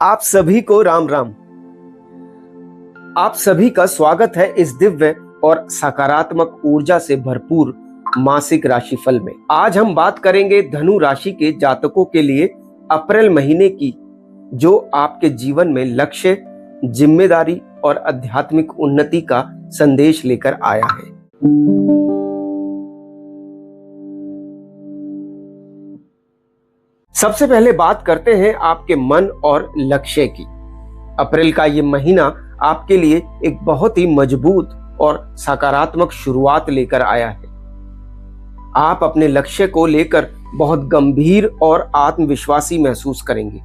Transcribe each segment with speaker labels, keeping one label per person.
Speaker 1: आप सभी को राम राम। आप सभी का स्वागत है इस दिव्य और सकारात्मक ऊर्जा से भरपूर मासिक राशिफल में। आज हम बात करेंगे धनु राशि के जातकों के लिए अप्रैल महीने की, जो आपके जीवन में लक्ष्य, जिम्मेदारी और आध्यात्मिक उन्नति का संदेश लेकर आया है। सबसे पहले बात करते हैं आपके मन और लक्ष्य की। अप्रैल का ये महीना आपके लिए एक बहुत ही मजबूत और सकारात्मक शुरुआत लेकर आया है। आप अपने लक्ष्य को लेकर बहुत गंभीर और आत्मविश्वासी महसूस करेंगे।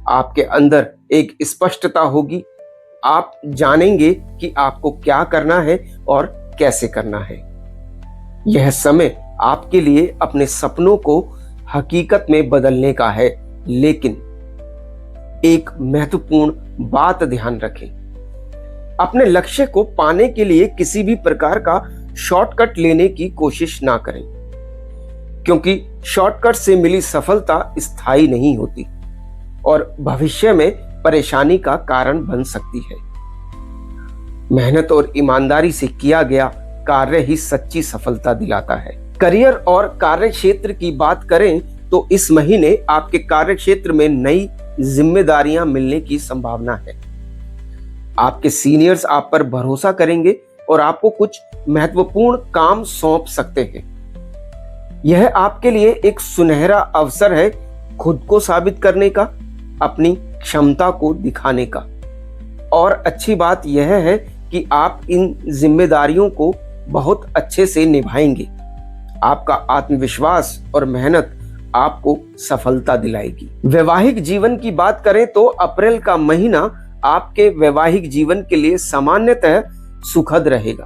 Speaker 1: आपके अंदर एक स्पष्टता होगी। आप जानेंगे कि आपको क्या करना है और कैसे करना है। यह समय आपके लिए अपने सपनों को हकीकत में बदलने का है, लेकिन एक महत्वपूर्ण बात ध्यान रखें। अपने लक्ष्य को पाने के लिए किसी भी प्रकार का शॉर्टकट लेने की कोशिश ना करें, क्योंकि शॉर्टकट से मिली सफलता स्थायी नहीं होती और भविष्य में परेशानी का कारण बन सकती है। मेहनत और ईमानदारी से किया गया कार्य ही सच्ची सफलता दिलाता है। करियर और कार्य क्षेत्र की बात करें तो इस महीने आपके कार्य क्षेत्र में नई जिम्मेदारियां मिलने की संभावना है। आपके सीनियर्स आप पर भरोसा करेंगे और आपको कुछ महत्वपूर्ण काम सौंप सकते हैं। यह आपके लिए एक सुनहरा अवसर है खुद को साबित करने का, अपनी क्षमता को दिखाने का। और अच्छी बात यह है कि आप इन जिम्मेदारियों को बहुत अच्छे से निभाएंगे। आपका आत्मविश्वास और मेहनत आपको सफलता दिलाएगी। वैवाहिक जीवन की बात करें तो अप्रैल का महीना आपके वैवाहिक जीवन के लिए सामान्यतः सुखद रहेगा।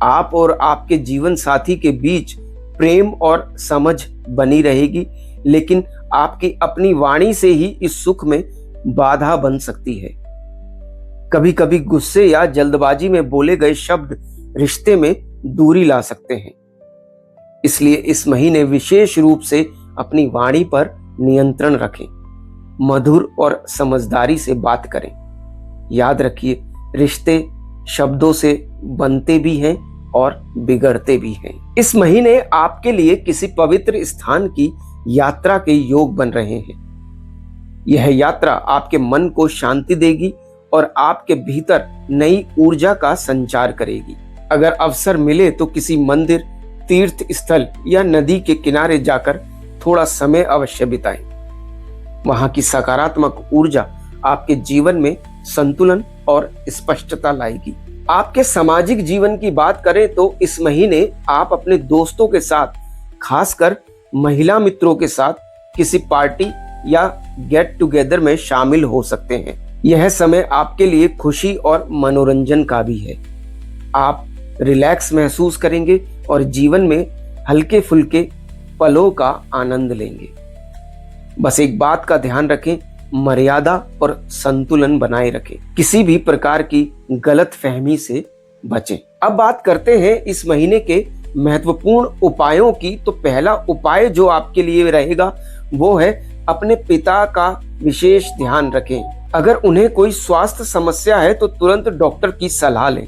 Speaker 1: आप और आपके जीवन साथी के बीच प्रेम और समझ बनी रहेगी, लेकिन आपकी अपनी वाणी से ही इस सुख में बाधा बन सकती है। कभी कभी गुस्से या जल्दबाजी में बोले गए शब्द रिश्ते में दूरी ला सकते हैं। इसलिए इस महीने विशेष रूप से अपनी वाणी पर नियंत्रण रखें। मधुर और समझदारी से बात करें। याद रखिए, रिश्ते शब्दों से बनते भी हैं और बिगड़ते भी हैं। इस महीने आपके लिए किसी पवित्र स्थान की यात्रा के योग बन रहे हैं। यह यात्रा आपके मन को शांति देगी और आपके भीतर नई ऊर्जा का संचार करेगी। अगर अवसर मिले तो किसी मंदिर, तीर्थ स्थल या नदी के किनारे जाकर थोड़ा समय अवश्य बिताएं। वहां की सकारात्मक ऊर्जा आपके जीवन में संतुलन और स्पष्टता लाएगी। आपके सामाजिक जीवन की बात करें तो इस महीने आप अपने दोस्तों के साथ, खासकर महिला मित्रों के साथ किसी पार्टी या गेट टुगेदर में शामिल हो सकते हैं। यह समय आपके लिए खुशी और मनोरंजन का भी है। आप रिलैक्स महसूस करेंगे और जीवन में हल्के फुल्के पलों का आनंद लेंगे। बस एक बात का ध्यान रखें, मर्यादा और संतुलन बनाए रखें। किसी भी प्रकार की गलत फहमी से बचें। अब बात करते हैं इस महीने के महत्वपूर्ण उपायों की। तो पहला उपाय जो आपके लिए रहेगा वो है अपने पिता का विशेष ध्यान रखें। अगर उन्हें कोई स्वास्थ्य समस्या है तो तुरंत डॉक्टर की सलाह लें।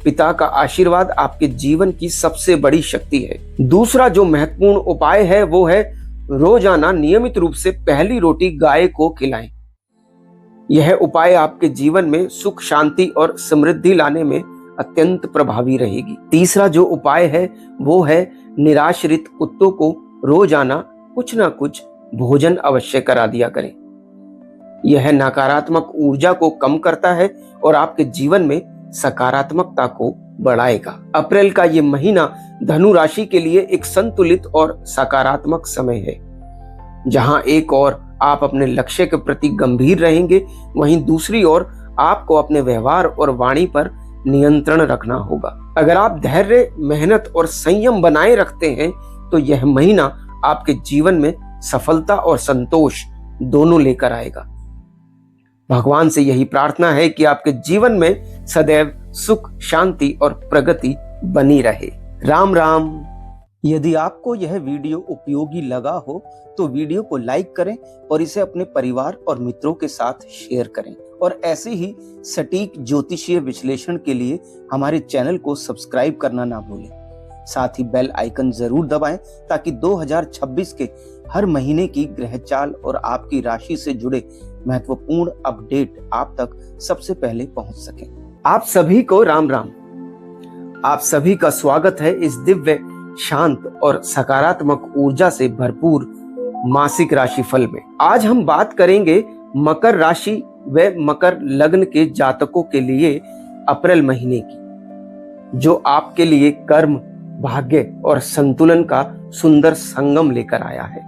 Speaker 1: पिता का आशीर्वाद आपके जीवन की सबसे बड़ी शक्ति है। दूसरा जो महत्वपूर्ण उपाय है वो है रोजाना नियमित रूप से पहली रोटी गाय को खिलाएं। यह उपाय आपके जीवन में सुख, शांति और समृद्धि लाने में अत्यंत प्रभावी रहेगी। तीसरा जो उपाय है वो है निराश्रित कुत्तों को रोजाना कुछ ना कुछ भोजन अवश्य करा दिया करें। यह नकारात्मक ऊर्जा को कम करता है और आपके जीवन में सकारात्मकता को बढ़ाएगा। अप्रैल का ये महीना धनु राशि के लिए एक संतुलित और सकारात्मक समय है। जहां एक ओर आप अपने लक्ष्य के प्रति गंभीर रहेंगे, वहीं दूसरी ओर आपको अपने व्यवहार और वाणी पर नियंत्रण रखना होगा। अगर आप धैर्य, मेहनत और संयम बनाए रखते हैं तो यह महीना आपके जीवन में सफलता और संतोष दोनों लेकर आएगा। भगवान से यही प्रार्थना है कि आपके जीवन में सदैव सुख, शांति और प्रगति बनी रहे। राम राम। यदि आपको यह वीडियो उपयोगी लगा हो तो वीडियो को लाइक करें और इसे अपने परिवार और मित्रों के साथ शेयर करें। और ऐसे ही सटीक ज्योतिषीय विश्लेषण के लिए हमारे चैनल को सब्सक्राइब करना ना भूलें। साथ ही बेल आइकन जरूर दबाएं ताकि 2026 के हर महीने की ग्रहचाल और आपकी राशि से जुड़े महत्वपूर्ण अपडेट आप तक सबसे पहले पहुंच सकें। आप सभी को राम राम। आप सभी का स्वागत है इस दिव्य, शांत और सकारात्मक ऊर्जा से भरपूर मासिक राशिफल में। आज हम बात करेंगे मकर राशि व मकर लग्न के जातकों के लिए अप्रैल महीने की, जो आपके लिए कर्म, भाग्य और संतुलन का सुंदर संगम लेकर आया है।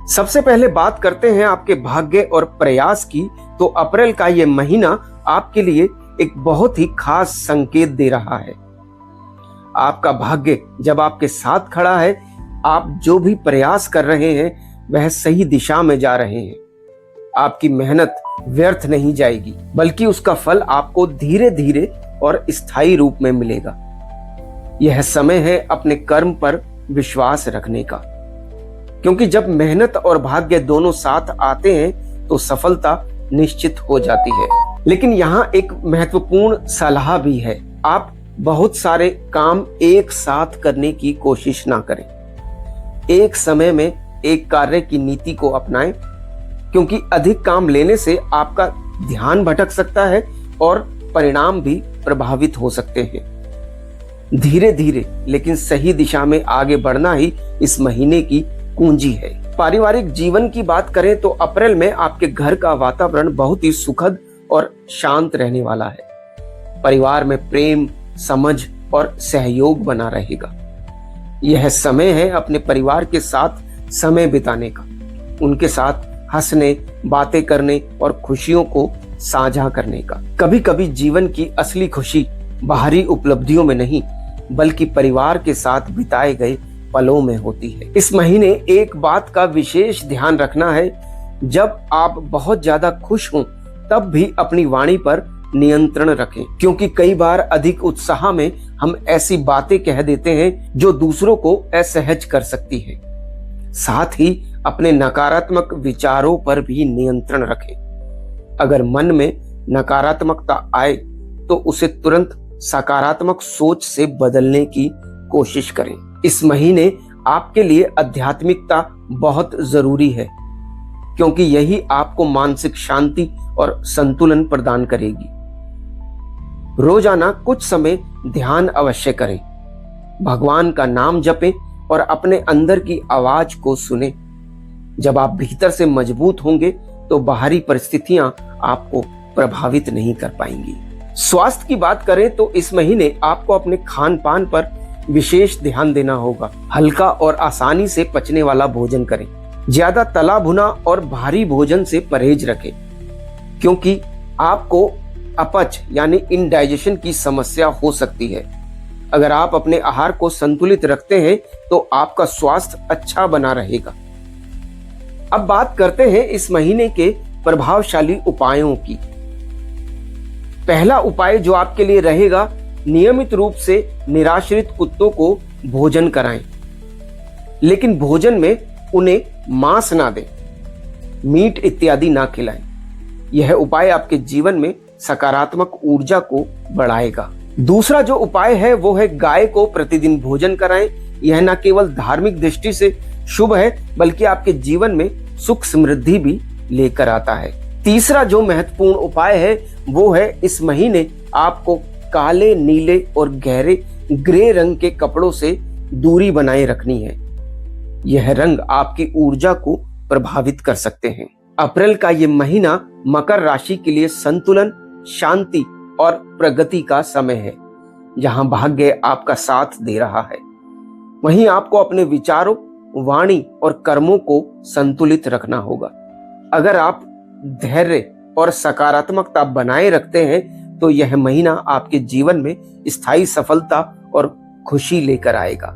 Speaker 1: सबसे पहले बात करते हैं आपके भाग्य और प्रयास की। तो अप्रैल का यह महीना आपके लिए एक बहुत ही खास संकेत दे रहा है। आपका भाग्य जब आपके साथ खड़ा है, आप जो भी प्रयास कर रहे हैं वह सही दिशा में जा रहे हैं। आपकी मेहनत व्यर्थ नहीं जाएगी, बल्कि उसका फल आपको धीरे धीरे और स्थायी रूप में मिलेगा। यह समय है अपने कर्म पर विश्वास रखने का, क्योंकि जब मेहनत और भाग्य दोनों साथ आते हैं तो सफलता निश्चित हो जाती है। लेकिन यहाँ एक महत्वपूर्ण सलाह भी है। आप बहुत सारे काम एक साथ करने की कोशिश ना करें। एक समय में एक कार्य की नीति को अपनाएं, क्योंकि अधिक काम लेने से आपका ध्यान भटक सकता है और परिणाम भी प्रभावित हो सकते हैं। धीरे धीरे लेकिन सही दिशा में आगे बढ़ना ही इस महीने की कुंजी है। पारिवारिक जीवन की बात करें तो अप्रैल में आपके घर का वातावरण बहुत ही सुखद और शांत रहने वाला है। परिवार में प्रेम, समझ और सहयोग बना रहेगा। यह समय है अपने परिवार के साथ समय बिताने का, उनके साथ हंसने, बातें करने और खुशियों को साझा करने का। कभी कभी जीवन की असली खुशी बाहरी उपलब्धियों में नहीं, बल्कि परिवार के साथ बिताए गए पलों में होती है। इस महीने एक बात का विशेष ध्यान रखना है। जब आप बहुत ज्यादा खुश हों तब भी अपनी वाणी पर नियंत्रण रखें, क्योंकि कई बार अधिक उत्साह में हम ऐसी बातें कह देते हैं जो दूसरों को असहज कर सकती है। साथ ही अपने नकारात्मक विचारों पर भी नियंत्रण रखें। अगर मन में नकारात्मकता आए तो उसे तुरंत सकारात्मक सोच से बदलने की कोशिश करें। इस महीने आपके लिए आध्यात्मिकता बहुत जरूरी है, क्योंकि यही आपको मानसिक शांति और संतुलन प्रदान करेगी। रोजाना कुछ समय ध्यान अवश्य करें, भगवान का नाम जपें और अपने अंदर की आवाज को सुनें। जब आप भीतर से मजबूत होंगे तो बाहरी परिस्थितियां आपको प्रभावित नहीं कर पाएंगी। स्वास्थ्य की बात करें तो इस महीने आपको अपने खान पान पर विशेष ध्यान देना होगा। हल्का और आसानी से पचने वाला भोजन करें। ज्यादा तला भुना और भारी भोजन से परहेज रखें, क्योंकि आपको अपच यानी इनडाइजेशन की समस्या हो सकती है। अगर आप अपने आहार को संतुलित रखते हैं तो आपका स्वास्थ्य अच्छा बना रहेगा। अब बात करते हैं इस महीने के प्रभावशाली उपायों की। पहला उपाय जो आपके लिए रहेगा, नियमित रूप से निराश्रित कुत्तों को भोजन कराएं, लेकिन भोजन में उन्हें मांस ना दें, मीट इत्यादि ना खिलाएं। यह उपाय आपके जीवन में सकारात्मक ऊर्जा को बढ़ाएगा। दूसरा जो उपाय है वो है गाय को प्रतिदिन भोजन कराएं। यह न केवल धार्मिक दृष्टि से शुभ है, बल्कि आपके जीवन में सुख समृद्धि भी लेकर आता है। तीसरा जो महत्वपूर्ण उपाय है वो है इस महीने आपको काले, नीले और गहरे ग्रे रंग के कपड़ों से दूरी बनाए रखनी है। यह रंग आपकी ऊर्जा को प्रभावित कर सकते हैं। अप्रैल का यह महीना मकर राशि के लिए संतुलन, शांति और प्रगति का समय है। जहां भाग्य आपका साथ दे रहा है, वहीं आपको अपने विचारों, वाणी और कर्मों को संतुलित रखना होगा। अगर आप धैर्य और सकारात्मकता बनाए रखते हैं तो यह महीना आपके जीवन में स्थायी सफलता और खुशी लेकर आएगा।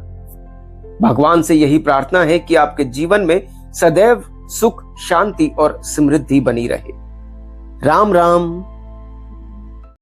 Speaker 1: भगवान से यही प्रार्थना है कि आपके जीवन में सदैव सुख, शांति और समृद्धि बनी रहे। राम राम।